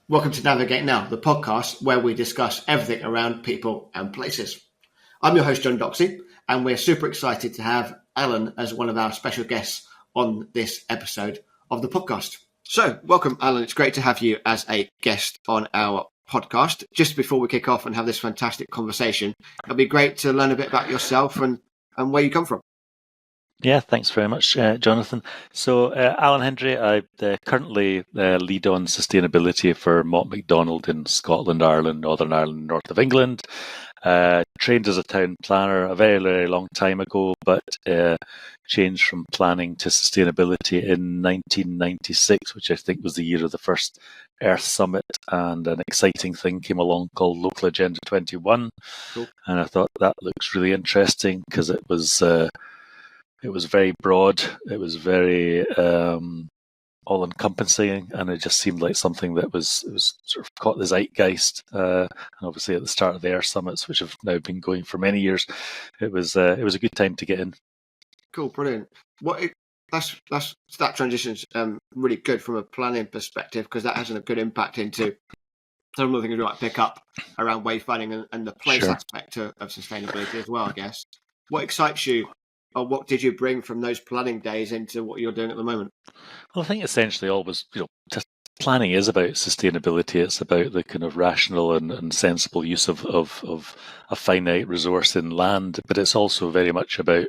Welcome to Navigate Now, the podcast where we discuss everything around people and places. I'm your host, Jon Docksey, and we're super excited to have Alan as one of our special guests on this episode of the podcast. So, welcome, Alan. It's great to have you as a guest on our podcast. Just before we kick off and have this fantastic conversation, it'll be great to learn a bit about yourself and where you come from. Yeah, thanks very much, Jonathan. So, Alan Hendry, I currently lead on sustainability for Mott McDonald in Scotland, Ireland, Northern Ireland, north of England. Trained as a town planner a very, very long time ago, but changed from planning to sustainability in 1996, which I think was the year of the first Earth Summit, and an exciting thing came along called Local Agenda 21. Cool. And I thought that looks really interesting because it was very broad. It was very all-encompassing, and it just seemed like something that was sort of caught the zeitgeist. And obviously, at the start of the Air Summits, which have now been going for many years, it was a good time to get in. Cool, brilliant. That transition's really good from a planning perspective, because that has a good impact into some of the things we might pick up around wayfinding and the place aspect of sustainability as well, I guess. What excites you? Or what did you bring from those planning days into what you're doing at the moment? Well, I think essentially always, just planning is about sustainability. It's about the kind of rational and sensible use of a finite resource in land, but it's also very much about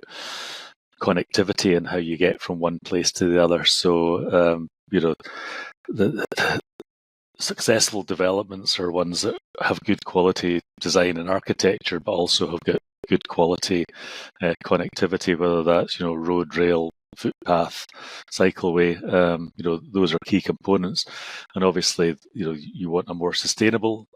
connectivity and how you get from one place to the other. So, the successful developments are ones that have good quality design and architecture, but also have got good quality connectivity, whether that's road, rail, footpath, cycleway. Those are key components, and obviously you want a more sustainable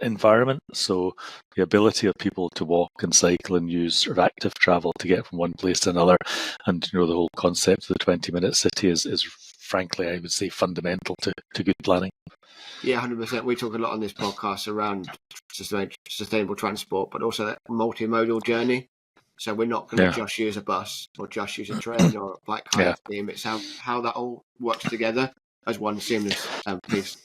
environment. So the ability of people to walk and cycle and use sort of active travel to get from one place to another, and the whole concept of the 20-minute city is frankly, I would say, fundamental to good planning. Yeah, 100%. We talk a lot on this podcast around sustainable transport, but also that multimodal journey. So we're not going to just use a bus or just use a train or a bike hire scheme. It's how that all works together as one seamless piece.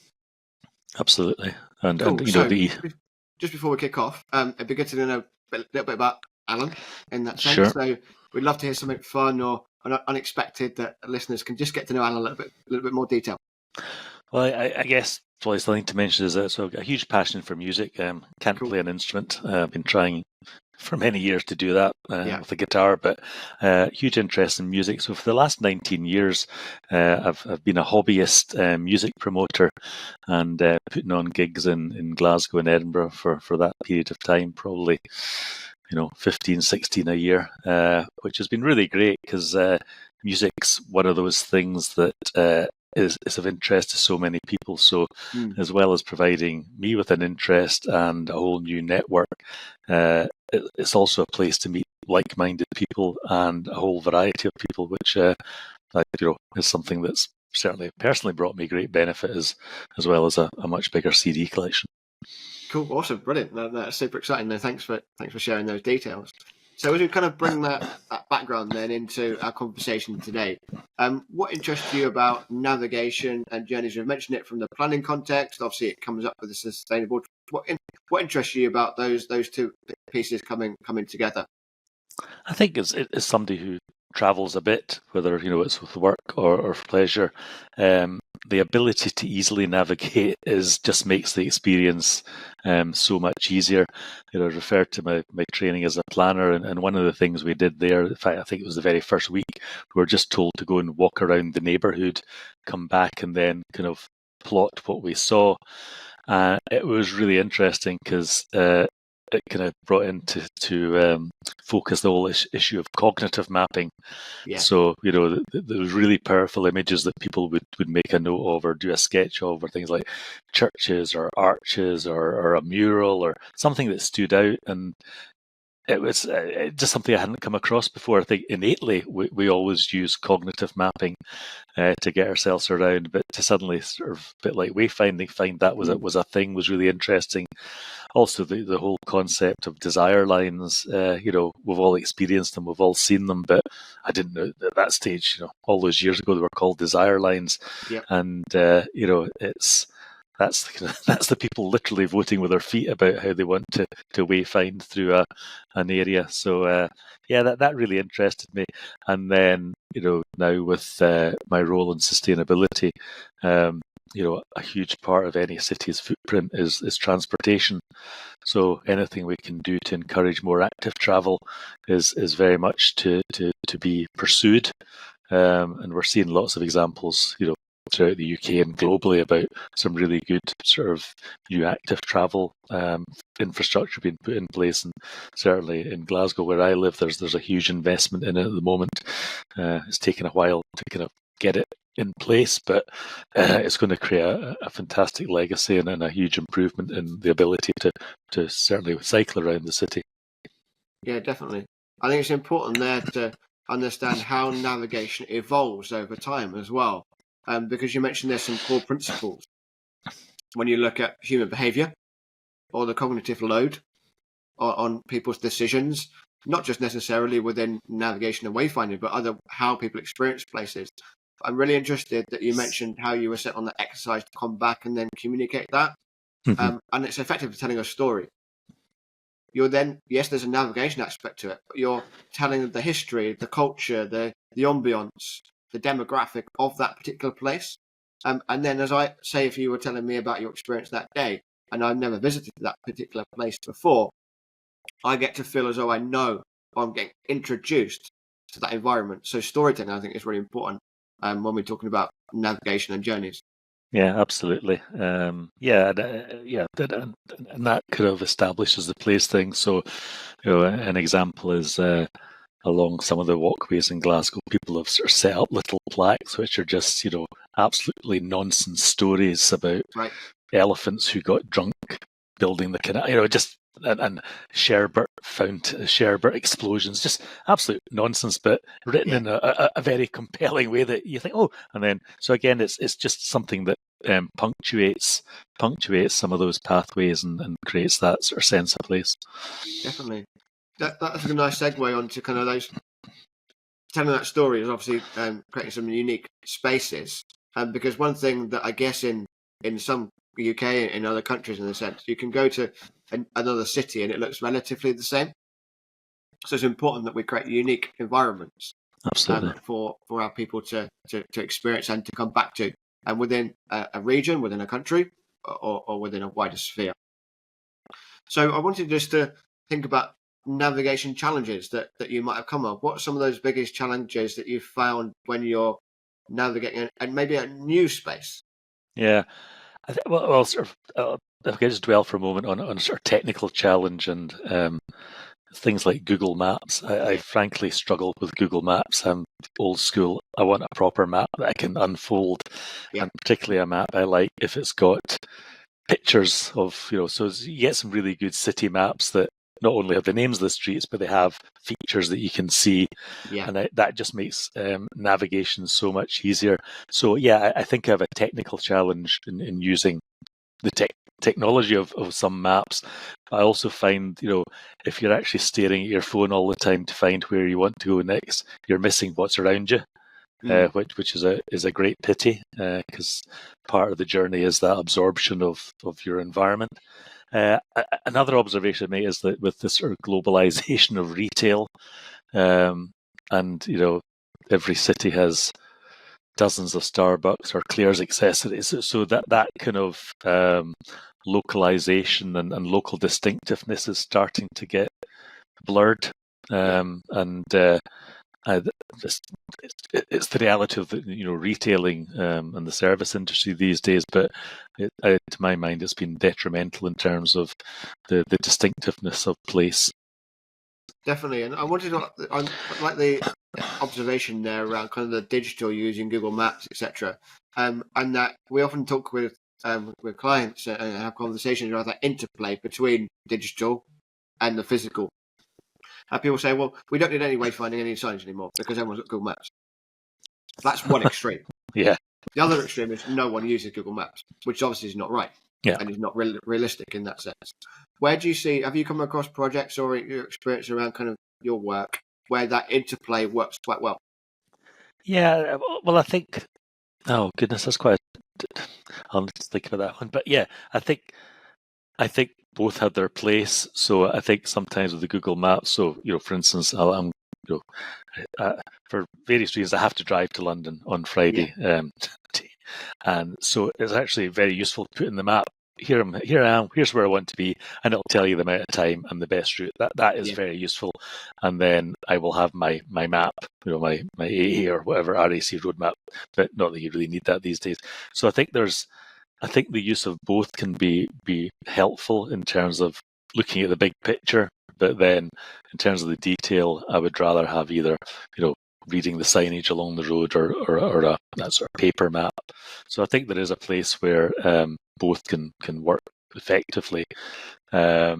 Absolutely. And, cool. Just before we kick off, it'd be good to know a little bit about Alan in that sense. Sure. So we'd love to hear something fun or unexpected that listeners can just get to know Alan a little bit more detail. Well, I guess probably something to mention is that I've got a huge passion for music. Can't play an instrument. I've been trying for many years to do that with the guitar, but huge interest in music. So for the last 19 years, I've been a hobbyist music promoter and putting on gigs in Glasgow and Edinburgh for that period of time, probably 15, 16 a year, which has been really great because music's one of those things that is of interest to so many people. So as well as providing me with an interest and a whole new network, it's also a place to meet like-minded people and a whole variety of people, which is something that's certainly personally brought me great benefit as well as a much bigger CD collection. Cool, awesome, brilliant. That's super exciting. And thanks for sharing those details. So as we kind of bring that background then into our conversation today, what interests you about navigation and journeys? We've mentioned it from the planning context. Obviously, it comes up with the sustainable. What interests you about those two pieces coming together? I think as somebody who travels a bit, whether it's with work or for pleasure, the ability to easily navigate just makes the experience so much easier. I referred to my training as a planner, and one of the things we did there, in fact, I think it was the very first week, we were just told to go and walk around the neighbourhood, come back, and then kind of plot what we saw. It was really interesting because it kind of brought into to focus the whole issue of cognitive mapping. Yeah. So, there was really powerful images that people would make a note of or do a sketch of, or things like churches or arches or a mural or something that stood out. And it was just something I hadn't come across before. I think innately we always use cognitive mapping to get ourselves around, but to suddenly sort of a bit like wayfinding, find that was a thing was really interesting. also the whole concept of desire lines. We've all experienced them, we've all seen them, but I didn't know at that stage, all those years ago, they were called desire lines. Yep. And that's the people literally voting with their feet about how they want to wayfind through an area. So that really interested me. And then now with my role in sustainability, a huge part of any city's footprint is transportation. So anything we can do to encourage more active travel is very much to be pursued. And we're seeing lots of examples, throughout the UK and globally about some really good sort of new active travel infrastructure being put in place. And certainly in Glasgow, where I live, there's a huge investment in it at the moment. It's taken a while to kind of get it in place, but it's going to create a fantastic legacy and a huge improvement in the ability to certainly cycle around the city. Yeah, definitely. I think it's important there to understand how navigation evolves over time as well. Because you mentioned there's some core principles when you look at human behaviour or the cognitive load on people's decisions, not just necessarily within navigation and wayfinding, but how people experience places. I'm really interested that you mentioned how you were set on the exercise to come back and then communicate that. Mm-hmm. And it's effective for telling a story. You're then, yes, there's a navigation aspect to it, but you're telling the history, the culture, the ambience, the demographic of that particular place. And then, as I say, if you were telling me about your experience that day, and I've never visited that particular place before, I get to feel as though I know I'm getting introduced to that environment. So storytelling, I think, is really important when we're talking about navigation and journeys. Yeah, absolutely. And that kind of establishes the place thing. So, an example is along some of the walkways in Glasgow, people have sort of set up little plaques which are just, absolutely nonsense stories about elephants who got drunk building the canal, and Sherbert explosions, just absolute nonsense, but written in a very compelling way that you think, oh, and then, so again, it's just something that punctuates some of those pathways and creates that sort of sense of place. Definitely. That's a nice segue onto kind of those telling that story is obviously creating some unique spaces. Because one thing that I guess in some UK and in other countries, in a sense, you can go to another city and it looks relatively the same. So it's important that we create unique environments for our people to experience and to come back to, and within a region, within a country, or within a wider sphere. So I wanted just to think about navigation challenges that you might have come up. What are some of those biggest challenges that you've found when you're navigating and maybe a new space? Yeah, I think, well, sort of, if I could just dwell for a moment on a sort of technical challenge and things like Google Maps. I frankly struggle with Google Maps. I'm old school. I want a proper map that I can unfold, and particularly a map I like if it's got pictures of, so you get some really good city maps that not only have the names of the streets, but they have features that you can see. And that just makes navigation so much easier. So, I think I have a technical challenge in using the technology of some maps. I also find, if you're actually staring at your phone all the time to find where you want to go next, you're missing what's around you. Which is a great pity, because part of the journey is that absorption of your environment. Another observation I make is that with this sort of globalization of retail, and every city has dozens of Starbucks or Claire's accessories, so that kind of localization and local distinctiveness is starting to get blurred, it's the reality of retailing and the service industry these days, but to my mind it's been detrimental in terms of the distinctiveness of place. Definitely, and I wanted to like the observation there around kind of the digital using Google Maps, etc. And that we often talk with clients and have conversations about that interplay between digital and the physical. And people say, well, we don't need any wayfinding, any signs anymore because everyone's got Google Maps. That's one extreme. Yeah. The other extreme is no one uses Google Maps, which obviously is not right. Yeah. and is not realistic in that sense. Where do you see? Have you come across projects or your experience around kind of your work where that interplay works quite well? Yeah, well, I think. Oh goodness, that's quite. I'll need to think about that one. But yeah, I think both had their place. So I think sometimes with the Google Maps, so for instance, I'm for various reasons I have to drive to London on Friday, and so it's actually very useful to put in the map. Here I am. Here's where I want to be, and it'll tell you the amount of time and the best route. That is very useful. And then I will have my map, my AA or whatever RAC road map. But not that you really need that these days. So I think the use of both can be helpful in terms of looking at the big picture, but then in terms of the detail, I would rather have either reading the signage along the road or that sort of paper map. So I think there is a place where both can work effectively. But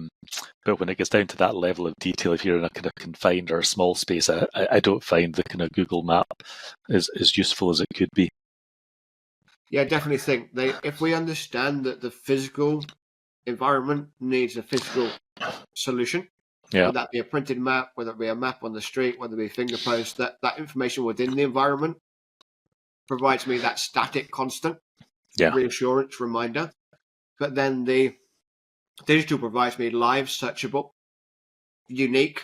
when it gets down to that level of detail, if you're in a kind of confined or small space, I don't find the kind of Google map as useful as it could be. Yeah, I definitely think if we understand that the physical environment needs a physical solution, whether that be a printed map, whether it be a map on the street, whether it be finger posts, that information within the environment provides me that static constant reassurance reminder. But then the digital provides me live, searchable, unique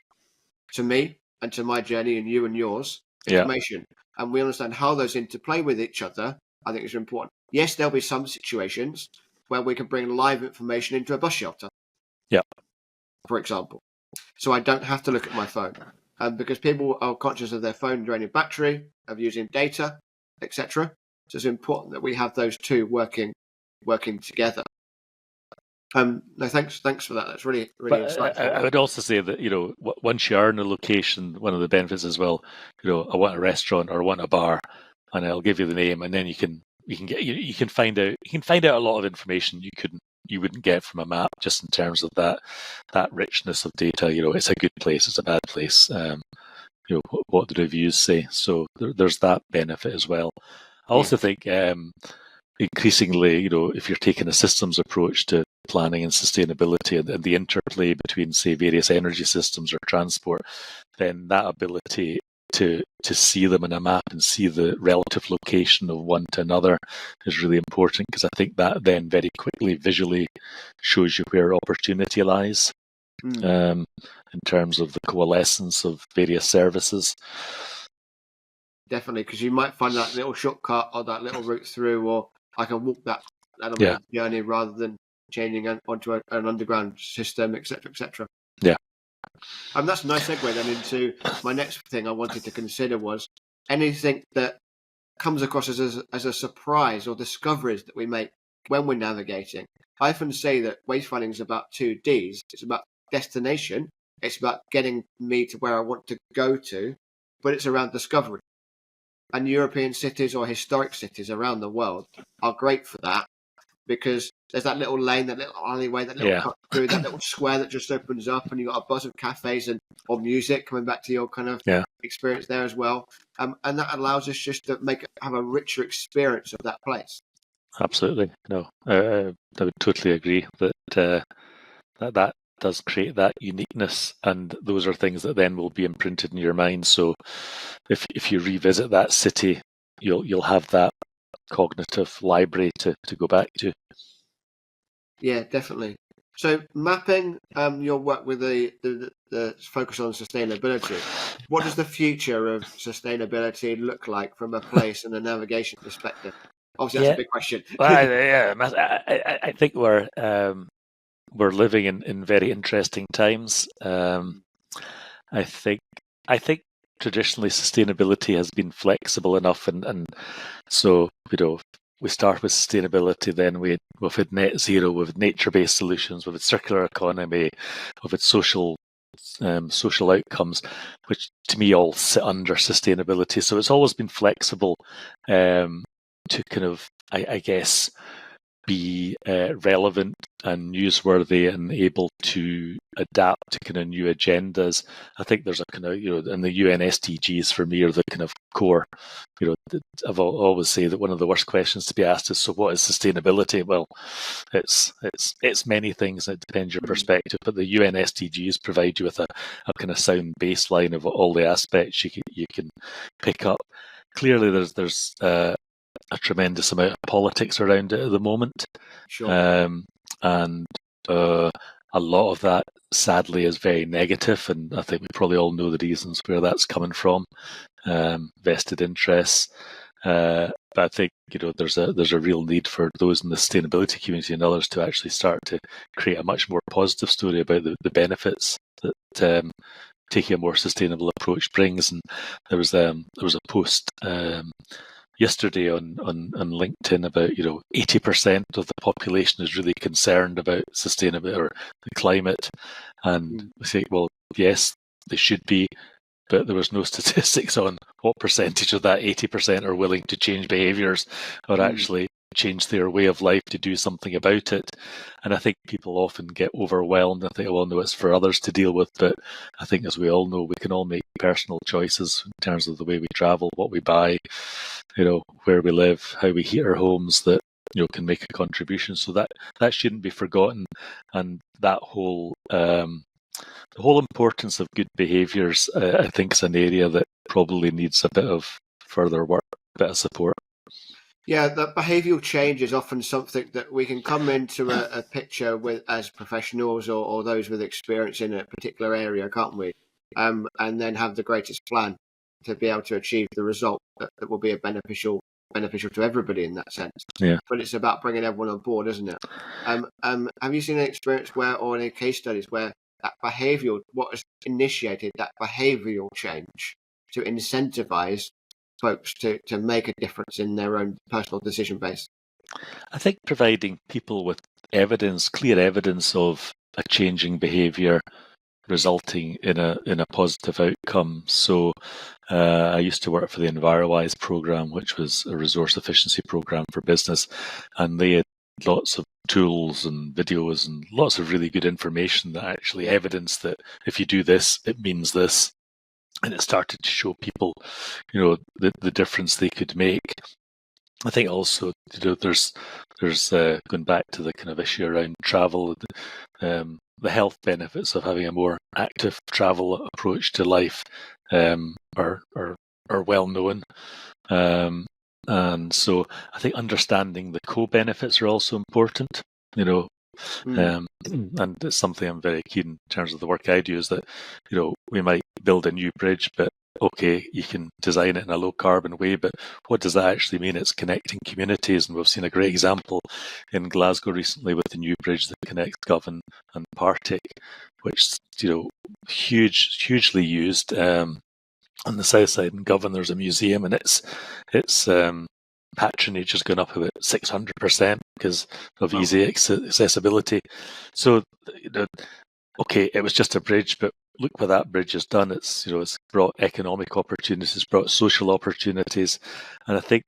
to me and to my journey and you and yours information. And we understand how those interplay with each other. I think is important. Yes, there'll be some situations where we can bring live information into a bus shelter. Yeah. For example. So I don't have to look at my phone. Because people are conscious of their phone draining battery, of using data, etc. So it's important that we have those two working together. No, thanks for that. That's really insightful. I would also say that once you are in a location, one of the benefits as well, I want a restaurant or I want a bar, and I'll give you the name, and then you can find out a lot of information you wouldn't get from a map, just in terms of that richness of data. It's a good place, it's a bad place. What the reviews say. So there's that benefit as well. I also think increasingly, if you're taking a systems approach to planning and sustainability and the interplay between, say, various energy systems or transport, then that ability to see them in a map and see the relative location of one to another is really important, because I think that then very quickly visually shows you where opportunity lies in terms of the coalescence of various services. Definitely, because you might find that little shortcut or that little route through, or I can walk that journey rather than changing onto an underground system, etc., etc. Yeah. And that's a nice segue then into my next thing I wanted to consider was anything that comes across as a surprise or discoveries that we make when we're navigating. I often say that wayfinding is about 2 Ds. It's about destination. It's about getting me to where I want to go to, but it's around discovery. And European cities or historic cities around the world are great for that, because there's that little lane, that little alleyway, that little cut through, that little square that just opens up, and you've got a buzz of cafes or music, coming back to your kind of experience there as well. And that allows us just to have a richer experience of that place. Absolutely. No, I would totally agree that that does create that uniqueness, and those are things that then will be imprinted in your mind. So if you revisit that city, you'll have that cognitive library to go back to. Yeah, definitely. So mapping your work with the focus on sustainability, what does the future of sustainability look like from a place and a navigation perspective? Obviously, that's a big question. I think we're living in very interesting times. I think traditionally sustainability has been flexible enough, and so we start with sustainability, then we've had net zero, we've had nature-based solutions, we've had circular economy, we've had social outcomes, which to me all sit under sustainability. So it's always been flexible to kind of, I guess, be relevant and newsworthy and able to adapt to kind of new agendas. I think there's a kind of, and the UN SDGs for me are the kind of core. I've always say that one of the worst questions to be asked is, so what is sustainability? Well, it's many things. It depends your perspective, but the UN SDGs provide you with a kind of sound baseline of all the aspects you can pick up. Clearly, there's a tremendous amount of politics around it at the moment. Sure. And a lot of that, sadly, is very negative, and I think we probably all know the reasons where that's coming from, vested interests. But I think there's a real need for those in the sustainability community and others to actually start to create a much more positive story about the benefits that taking a more sustainable approach brings. And there was a post yesterday on LinkedIn about 80% of the population is really concerned about sustainability or the climate, and we say, well, yes, they should be, but there was no statistics on what percentage of that 80% are willing to change behaviours or actually change their way of life to do something about it. And I think people often get overwhelmed and think, well, no, it's for others to deal with. But I think, as we all know, we can all make personal choices in terms of the way we travel, what we buy, where we live, how we heat our homes, that can make a contribution. So that shouldn't be forgotten. And that whole the whole importance of good behaviours, I think, is an area that probably needs a bit of further work, a bit of support. Yeah, the behavioural change is often something that we can come into a picture with as professionals or those with experience in a particular area, can't we? And then have the greatest plan to be able to achieve the result that will be beneficial to everybody in that sense. Yeah. But it's about bringing everyone on board, isn't it? Have you seen an experience or any case studies where that what has initiated that behavioural change to incentivise folks to make a difference in their own personal decision base? I think providing people with clear evidence of a changing behaviour resulting in a positive outcome. So I used to work for the EnviroWise program, which was a resource efficiency program for business, and they had lots of tools and videos and lots of really good information that actually evidenced that if you do this, it means this. And it started to show people, the difference they could make. I think also, there's going back to the kind of issue around travel, the health benefits of having a more active travel approach to life are well known. And so I think understanding the co-benefits are also important, and it's something I'm very keen in terms of the work I do, is that, we might build a new bridge, but okay, you can design it in a low carbon way, but what does that actually mean? It's connecting communities, and we've seen a great example in Glasgow recently with the new bridge that connects Govan and Partick, which, hugely used. On the south side in Govan, there's a museum, and its patronage has gone up about 600% because of easy accessibility. So, okay, it was just a bridge, but look what that bridge has done. It's brought economic opportunities, brought social opportunities, and I think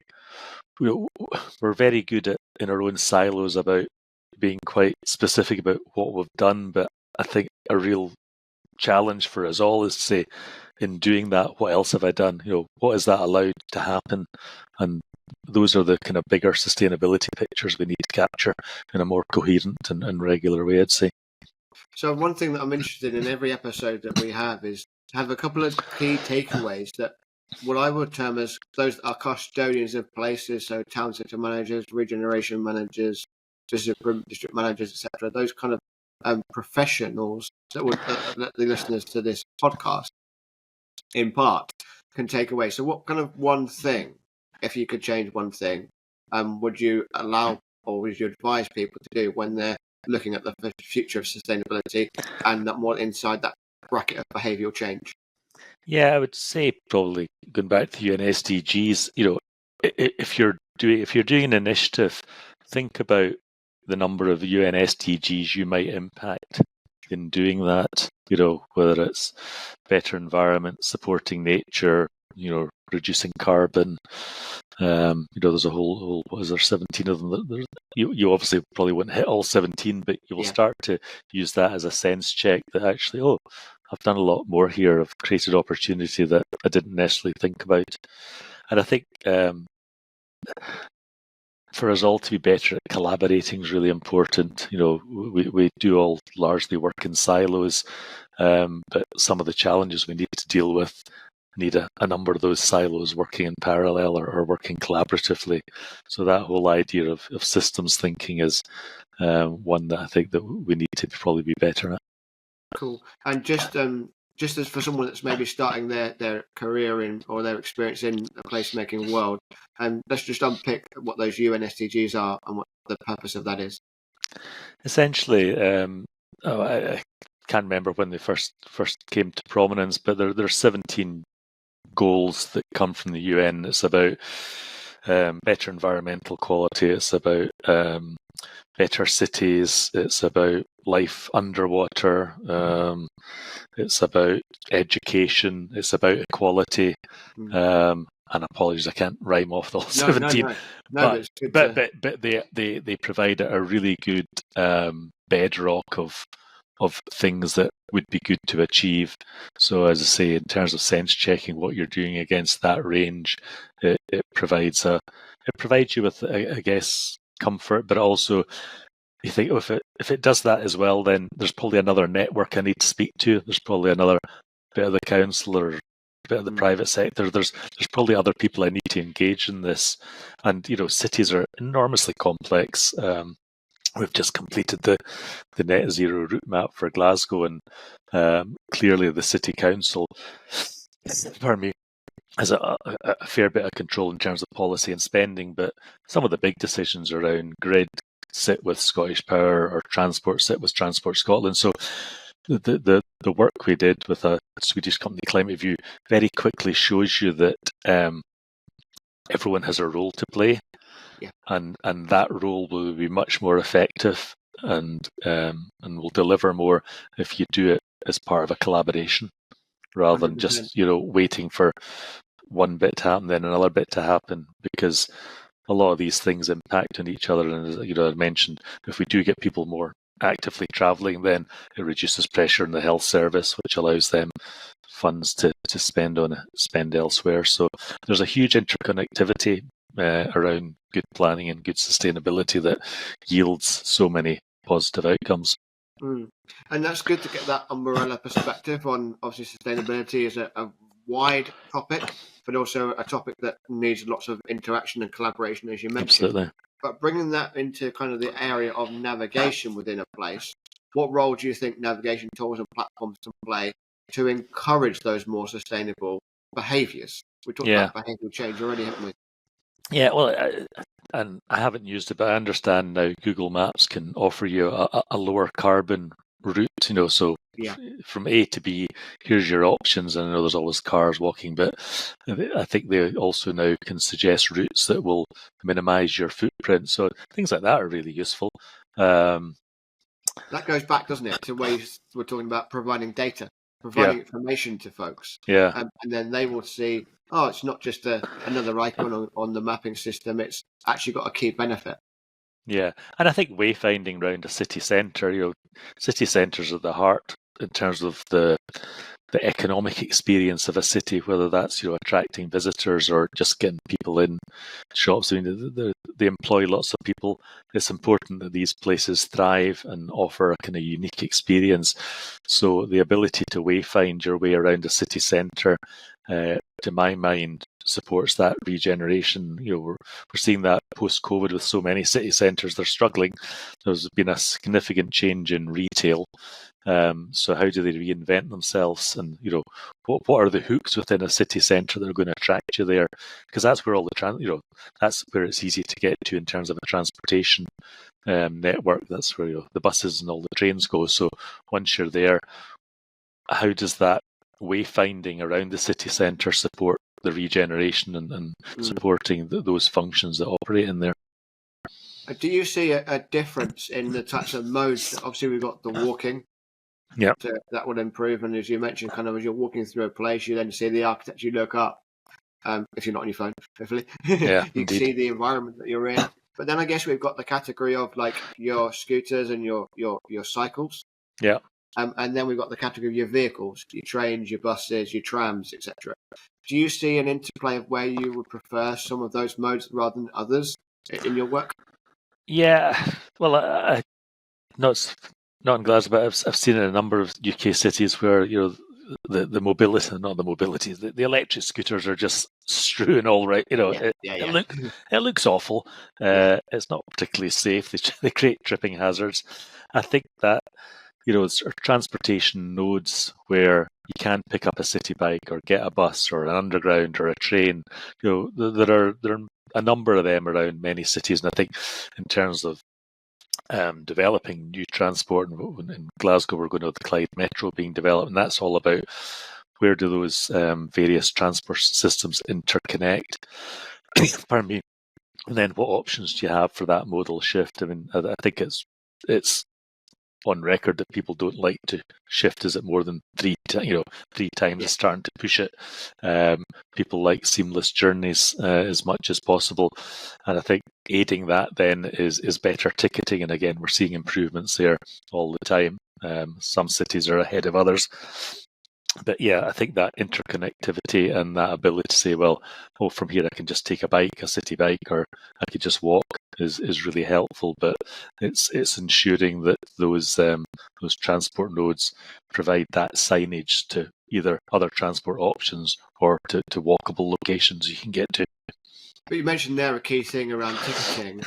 we're very good in our own silos about being quite specific about what we've done. But I think a real challenge for us all is to say, in doing that, what else have I done? What has that allowed to happen? And those are the kind of bigger sustainability pictures we need to capture in a more coherent and regular way, I'd say. So one thing that I'm interested in every episode that we have is to have a couple of key takeaways that what I would term as those that are custodians of places, so town centre managers, regeneration managers, district managers, etc. Those kind of professionals that would let the listeners to this podcast, in part, can take away. So what kind of one thing, if you could change one thing, would you allow or would you advise people to do when they're looking at the future of sustainability and that more inside that bracket of behavioural change? Yeah, I would say probably going back to UN SDGs, if you're doing an initiative, think about the number of UN SDGs you might impact in doing that, whether it's better environment, supporting nature, reducing carbon. There's a whole what is there, 17 of them. You obviously probably wouldn't hit all 17, but you will start to use that as a sense check that actually, I've done a lot more here. I've created opportunity that I didn't necessarily think about. And I think for us all to be better at collaborating is really important. We do all largely work in silos, but some of the challenges we need to deal with need a number of those silos working in parallel or working collaboratively. So that whole idea of systems thinking is one that I think that we need to probably be better at. Cool. And just as for someone that's maybe starting their career in or their experience in the placemaking world, let's just unpick what those UN SDGs are and what the purpose of that is. Essentially, I can't remember when they first came to prominence, but there's 17 goals that come from the UN. It's about better environmental quality. It's about better cities. It's about life underwater. It's about education. It's about equality. And apologies, I can't rhyme off the whole 17. No, but they provide a really good bedrock of things that would be good to achieve. So as I say, in terms of sense checking what you're doing against that range, it provides you with, I guess, comfort, but also you think if it does that as well, then there's probably another network I need to speak to. There's probably another bit of the council or bit of the private sector. There's probably other people I need to engage in this. And cities are enormously complex. We've just completed the net zero route map for Glasgow, and clearly the city council, pardon me, has a fair bit of control in terms of policy and spending, but some of the big decisions around grid sit with Scottish Power or transport sit with Transport Scotland. So the work we did with a Swedish company, Climate View, very quickly shows you that everyone has a role to play. Yeah. And that role will be much more effective and will deliver more if you do it as part of a collaboration rather 100%. Than just waiting for one bit to happen then another bit to happen, because a lot of these things impact on each other. And as I mentioned, if we do get people more actively travelling, then it reduces pressure on the health service, which allows them funds to spend elsewhere. So there's a huge interconnectivity around good planning and good sustainability that yields so many positive outcomes. And that's good to get that umbrella perspective on, obviously, sustainability is a wide topic, but also a topic that needs lots of interaction and collaboration, as you mentioned. Absolutely. But bringing that into kind of the area of navigation within a place, what role do you think navigation tools and platforms can play to encourage those more sustainable behaviours? We talked about behavioural change already, haven't we? Yeah, well, and I haven't used it, but I understand now Google Maps can offer you a lower carbon route, so from A to B, here's your options. And I know there's always cars walking, but I think they also now can suggest routes that will minimize your footprint. So things like that are really useful. That goes back, doesn't it, to where we're talking about providing data, providing information to folks. Yeah. And then they will see, it's not just another icon on the mapping system. It's actually got a key benefit. Yeah, and I think wayfinding around a city centre, city centres are the heart in terms of the economic experience of a city, whether that's attracting visitors or just getting people in shops. I mean, they employ lots of people. It's important that these places thrive and offer a kind of unique experience. So the ability to wayfind your way around a city centre, to my mind, supports that regeneration. We're seeing that post-COVID with so many city centres, they're struggling. There's been a significant change in retail. So how do they reinvent themselves? And what are the hooks within a city centre that are going to attract you there? Because that's where all the that's where it's easy to get to in terms of a transportation network. That's where the buses and all the trains go. So once you're there, how does that wayfinding around the city centre support the regeneration and supporting those functions that operate in there? Do you see a difference in the types of modes? Obviously, we've got the walking. Yeah, that would improve. And as you mentioned, kind of as you're walking through a place, you then see the architecture, you look up. if you're not on your phone, hopefully. Yeah, You can indeed. see the environment that you're in. But then I guess we've got the category of like your scooters and your cycles. Yeah. And then we've got the category of your vehicles, your trains, your buses, your trams, etc. Do you see an interplay of where you would prefer some of those modes rather than others in your work? Yeah. Well, I not in Glasgow, but I've seen in a number of UK cities where the mobility, not the mobilities, the electric scooters are just strewn all right. It looks awful. It's not particularly safe. They create tripping hazards. I think that it's transportation nodes where you can pick up a city bike or get a bus or an underground or a train. There are a number of them around many cities, and I think in terms of developing new transport, in Glasgow we're going to have the Clyde Metro being developed, and that's all about where do those various transport systems interconnect. Pardon me. And then what options do you have for that modal shift? I mean, I think it's on record that people don't like to shift. Is it more than three times? It's starting to push it. People like seamless journeys as much as possible, and I think aiding that then is better ticketing. And again, we're seeing improvements there all the time. Some cities are ahead of others. But yeah, I think that interconnectivity and that ability to say, well, from here I can just take a city bike, or I could just walk is really helpful. But it's ensuring that those transport nodes provide that signage to either other transport options or to walkable locations you can get to. But you mentioned there a key thing around ticketing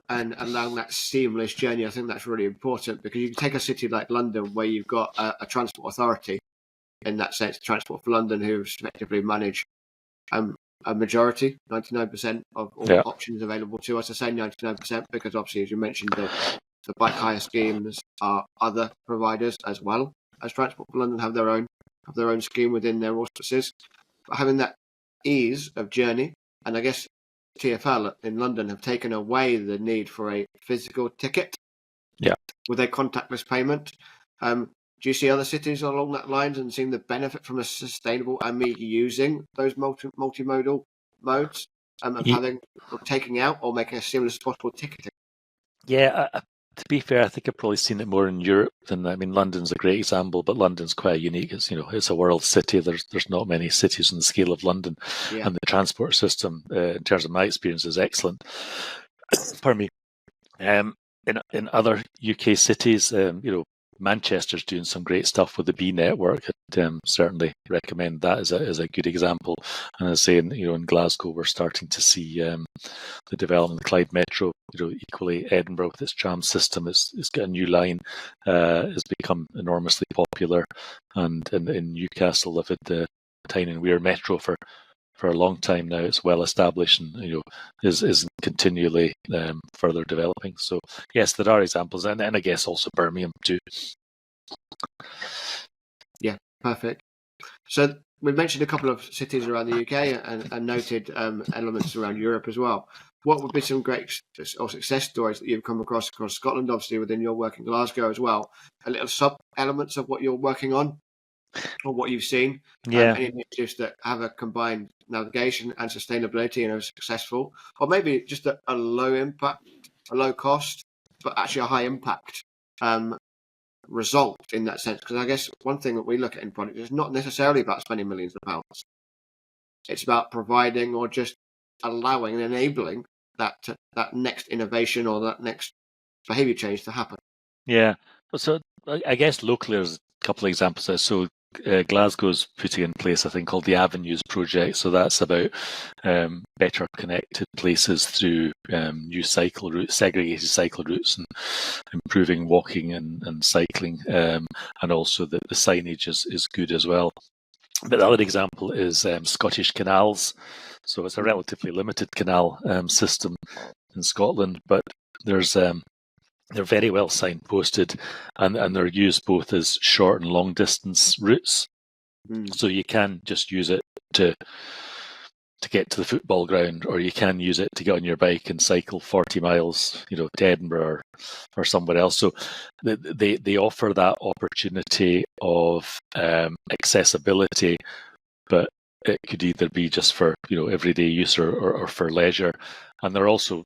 and allowing that seamless journey. I think that's really important, because you can take a city like London where you've got a transport authority, in that sense, Transport for London, who effectively manage a majority, 99% of all options available to us. I say 99% because obviously, as you mentioned, the bike hire schemes are other providers as well as Transport for London have their own scheme within their auspices. But having that ease of journey, and I guess TfL in London have taken away the need for a physical ticket with a contactless payment. Do you see other cities along that lines and seeing the benefit from a sustainable and me using those multimodal modes of having or taking out or making as seamless as possible ticketing? Yeah, to be fair, I think I've probably seen it more in Europe than London's a great example, but London's quite unique. It's a world city. There's not many cities on the scale of London, and the transport system, in terms of my experience, is excellent. Pardon me. In other UK cities, Manchester's doing some great stuff with the B network. I'd certainly recommend that as a good example. And as I say, in Glasgow, we're starting to see the development of the Clyde Metro. Equally, Edinburgh with its tram system it's got a new line, has become enormously popular. And in Newcastle, they've had the Tyne and Wear Metro for a long time now. It's well established and is continually further developing. So yes, there are examples, and I guess also Birmingham too. Yeah, perfect. So we mentioned a couple of cities around the UK and noted elements around Europe as well. What would be some great or success stories that you've come across Scotland, obviously within your work in Glasgow as well? A little sub elements of what you're working on or what you've seen? Any initiatives that have a combined navigation and sustainability and are successful, or maybe just a low impact, a low cost, but actually a high impact result in that sense? Because I guess one thing that we look at in projects is not necessarily about spending millions of pounds. It's about providing or just allowing and enabling that next innovation or that next behaviour change to happen. Yeah. So I guess locally there's a couple of examples. So Glasgow's putting in place a thing called the Avenues Project. So that's about better connected places through new cycle routes, segregated cycle routes, and improving walking and cycling. And also the signage is good as well. But the other example is Scottish canals. So it's a relatively limited canal system in Scotland, but there's they're very well signposted, and they're used both as short and long distance routes. So you can just use it to get to the football ground, or you can use it to get on your bike and cycle 40 miles, to Edinburgh or somewhere else. So they offer that opportunity of accessibility, but it could either be just for everyday use or for leisure, and they're also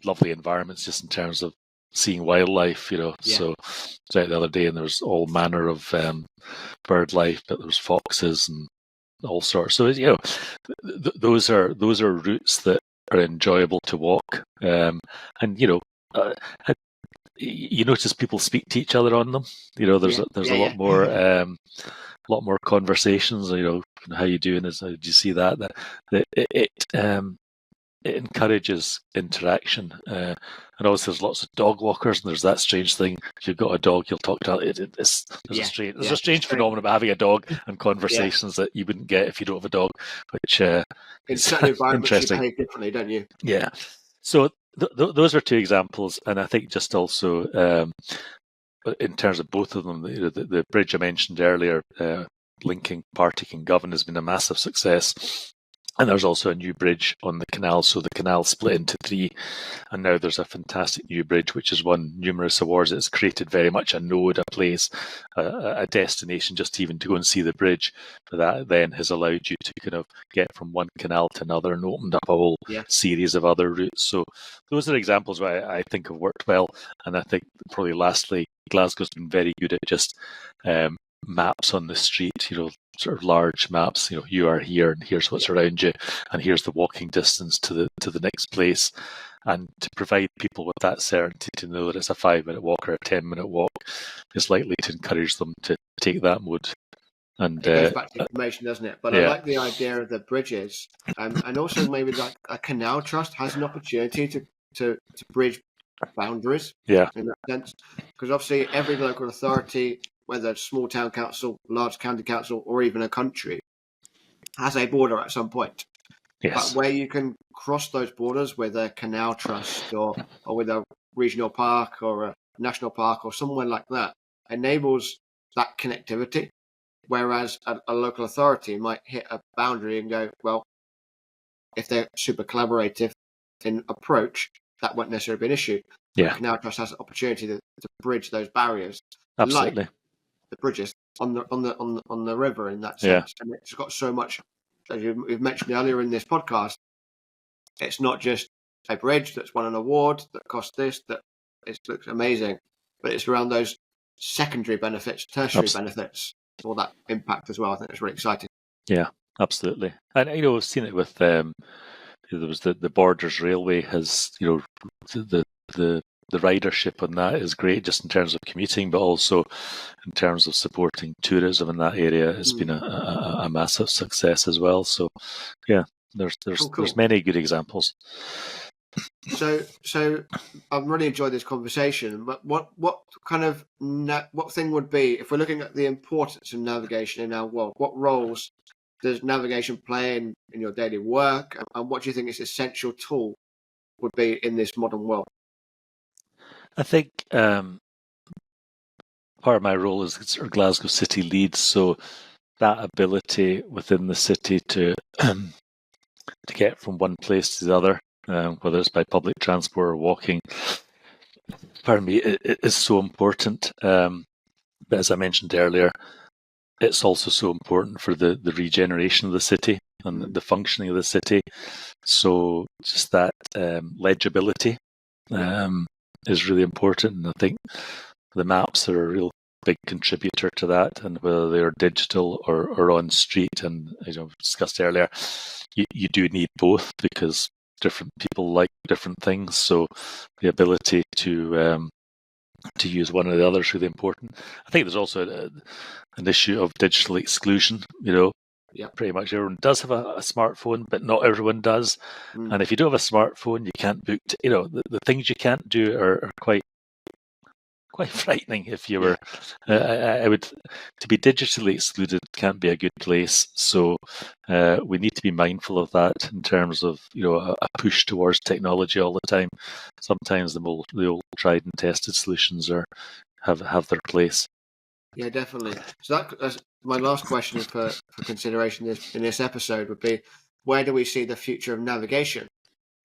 lovely environments just in terms of seeing wildlife. So I was out the other day and there's all manner of bird life, but there's foxes and all sorts. So those are routes that are enjoyable to walk, and uh, you notice people speak to each other on them. There's a lot more conversations. How you doing? Did you see that? It encourages interaction, and also there's lots of dog walkers, and there's that strange thing. If you've got a dog, you'll talk to it. There's a strange phenomenon about having a dog and conversations that you wouldn't get if you don't have a dog, which in certain environments you behave differently, don't you? Yeah. So those are two examples, and I think just also in terms of both of them, the bridge I mentioned earlier, linking Partick and Govan, has been a massive success. And there's also a new bridge on the canal, so the canal split into 3, and now there's a fantastic new bridge which has won numerous awards. It's created very much a node, a place, a destination, just even to go and see the bridge. But that then has allowed you to kind of get from one canal to another and opened up a whole series of other routes. So those are examples where I think have worked well. And I think probably lastly, Glasgow's been very good at just maps on the street, sort of large maps. You are here, and here's what's around you, and here's the walking distance to the next place, and to provide people with that certainty to know that it's a 5-minute walk or a 10-minute walk is likely to encourage them to take that mode. And it goes back to information, doesn't it? But I like the idea of the bridges, and also maybe like a canal trust has an opportunity to bridge boundaries. In that sense, because obviously every local authority, whether it's small town council, large county council, or even a country, has a border at some point. But where you can cross those borders with a canal trust or with a regional park or a national park or somewhere like that, enables that connectivity. Whereas a local authority might hit a boundary and go, well, if they're super collaborative in approach, that won't necessarily be an issue. But Canal Trust has an opportunity to bridge those barriers. Absolutely. Like the bridges on the river in that sense. And it's got so much, as you've mentioned earlier in this podcast, it's not just a bridge that's won an award that costs this, that it looks amazing, but it's around those secondary benefits, tertiary benefits, all that impact as well. I think it's really exciting. Yeah, absolutely. And I've seen it with there was the Borders Railway has the ridership on that is great, just in terms of commuting, but also in terms of supporting tourism in that area has been a massive success as well. So there's many good examples. So I've really enjoyed this conversation. But what kind of what thing would be, if we're looking at the importance of navigation in our world, what roles does navigation play in your daily work, and what do you think its essential tool would be in this modern world? I think part of my role is sort of Glasgow City lead, so that ability within the city to get from one place to the other, whether it's by public transport or walking, it is so important. But as I mentioned earlier, it's also so important for the regeneration of the city and the functioning of the city. So just that legibility is really important, and I think the maps are a real big contributor to that, and whether they're digital or on street. And as we discussed earlier, you do need both, because different people like different things, so the ability to use one or the other is really important. I think there's also an issue of digital exclusion. Pretty much everyone does have a smartphone, but not everyone does. And if you don't have a smartphone, you can't book. The things you can't do are quite frightening. If you were, I would, to be digitally excluded can't be a good place. So we need to be mindful of that in terms of a push towards technology all the time. Sometimes the old tried and tested solutions have their place. Yeah, definitely. So that's my last question for consideration in this episode would be, where do we see the future of navigation?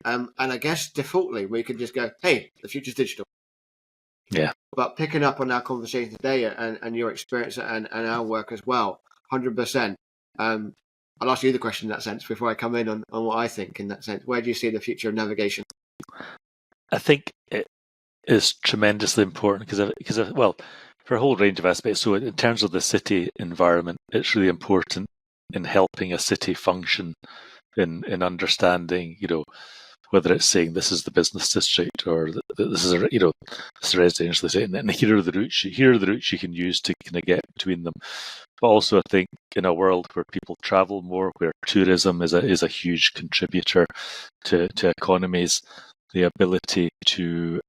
And I guess defaultly we could just go, hey, the future's digital. Yeah. But picking up on our conversation today and your experience and our work as well, 100%. I'll ask you the question in that sense before I come in on what I think in that sense. Where do you see the future of navigation? I think it is tremendously important because well, for a whole range of aspects. So in terms of the city environment, it's really important in helping a city function in understanding, whether it's saying this is the business district or this is this is a residential estate, and here are the routes you can use to kind of get between them. But also, I think in a world where people travel more, where tourism is a huge contributor to economies, the ability to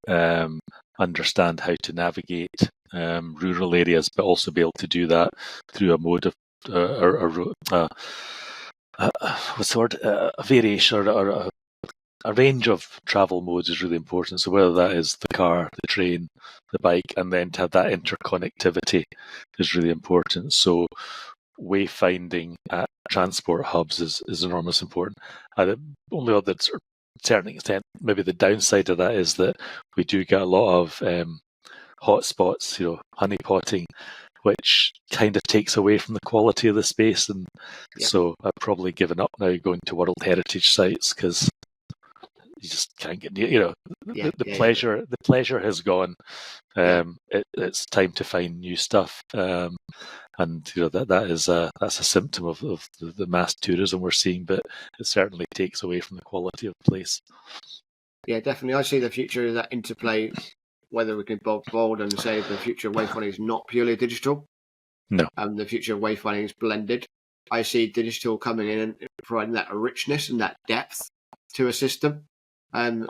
understand how to navigate rural areas, but also be able to do that through a mode of what's the word? A variation or a range of travel modes is really important. So whether that is the car, the train, the bike, and then to have that interconnectivity is really important. So wayfinding at transport hubs is enormously important. The only other certain extent, maybe the downside of that is that we do get a lot of hotspots, honeypotting, which kind of takes away from the quality of the space. And so I've probably given up now going to World Heritage sites because you just can't get near, the pleasure has gone. It's time to find new stuff. And that's a symptom of the mass tourism we're seeing, but it certainly takes away from the quality of the place. Yeah, definitely. I see the future of that interplay, whether we can bold and say the future of wayfinding is not purely digital. No. The future of wayfinding is blended. I see digital coming in and providing that richness and that depth to a system,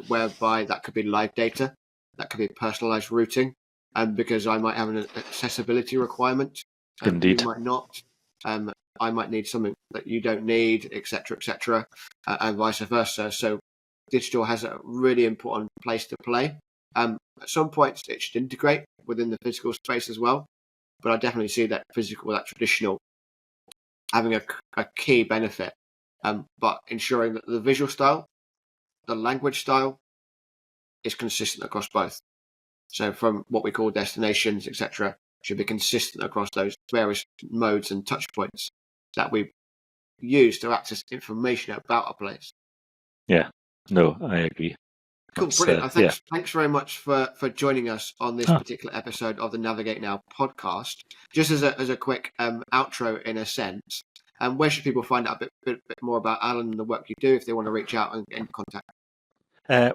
whereby that could be live data, that could be personalized routing, because I might have an accessibility requirement. Indeed. You might not. I might need something that you don't need, etc., and vice versa. So digital has a really important place to play. At some points, it should integrate within the physical space as well. But I definitely see that physical, that traditional, having a key benefit. But ensuring that the visual style, the language style, is consistent across both. So from what we call destinations, etc., should be consistent across those various modes and touch points that we use to access information about a place. Yeah, no, I agree. Cool, brilliant. Thanks very much for joining us on this particular episode of the Navigate Now podcast. Just as a quick outro, in a sense, where should people find out a bit more about Alan and the work you do if they want to reach out and get in contact?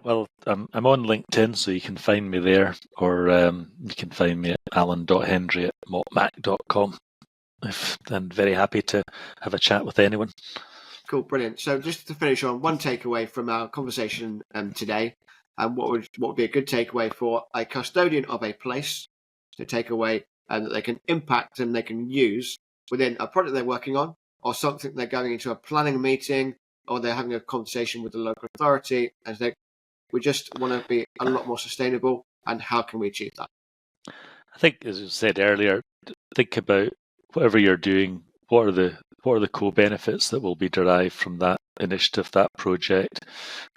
Well, I'm on LinkedIn, so you can find me there, or you can find me at alan.hendry@mottmac.com. I'm very happy to have a chat with anyone. Cool, brilliant. So just to finish on, one takeaway from our conversation today, and what would be a good takeaway for a custodian of a place to take away and that they can impact and they can use within a project they're working on, or something they're going into a planning meeting, or they're having a conversation with the local authority, and we just want to be a lot more sustainable, and how can we achieve that? I think, as you said earlier, think about whatever you're doing, what are the co-benefits that will be derived from that initiative, that project.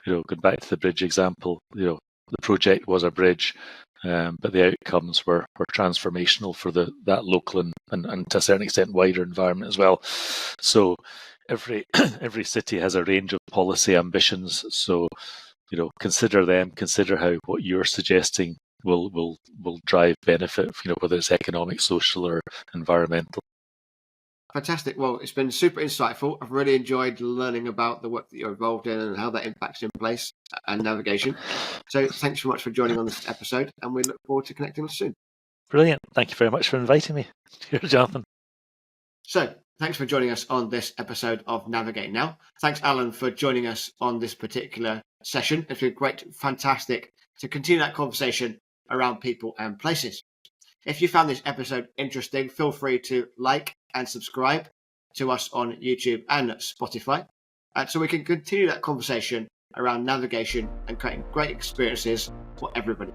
Going back to the bridge example, the project was a bridge, but the outcomes were transformational for that local and to a certain extent wider environment as well. So every city has a range of policy ambitions. So consider them. Consider how what you're suggesting will drive benefit. Whether it's economic, social, or environmental. Fantastic. Well, it's been super insightful. I've really enjoyed learning about the work that you're involved in and how that impacts in place and navigation. So thanks so much for joining on this episode, and we look forward to connecting soon. Brilliant. Thank you very much for inviting me. Cheers, Jonathan. So thanks for joining us on this episode of Navigate Now. Thanks, Alan, for joining us on this particular session. It's been great, fantastic to continue that conversation around people and places. If you found this episode interesting, feel free to like and subscribe to us on YouTube and Spotify, so we can continue that conversation around navigation and creating great experiences for everybody.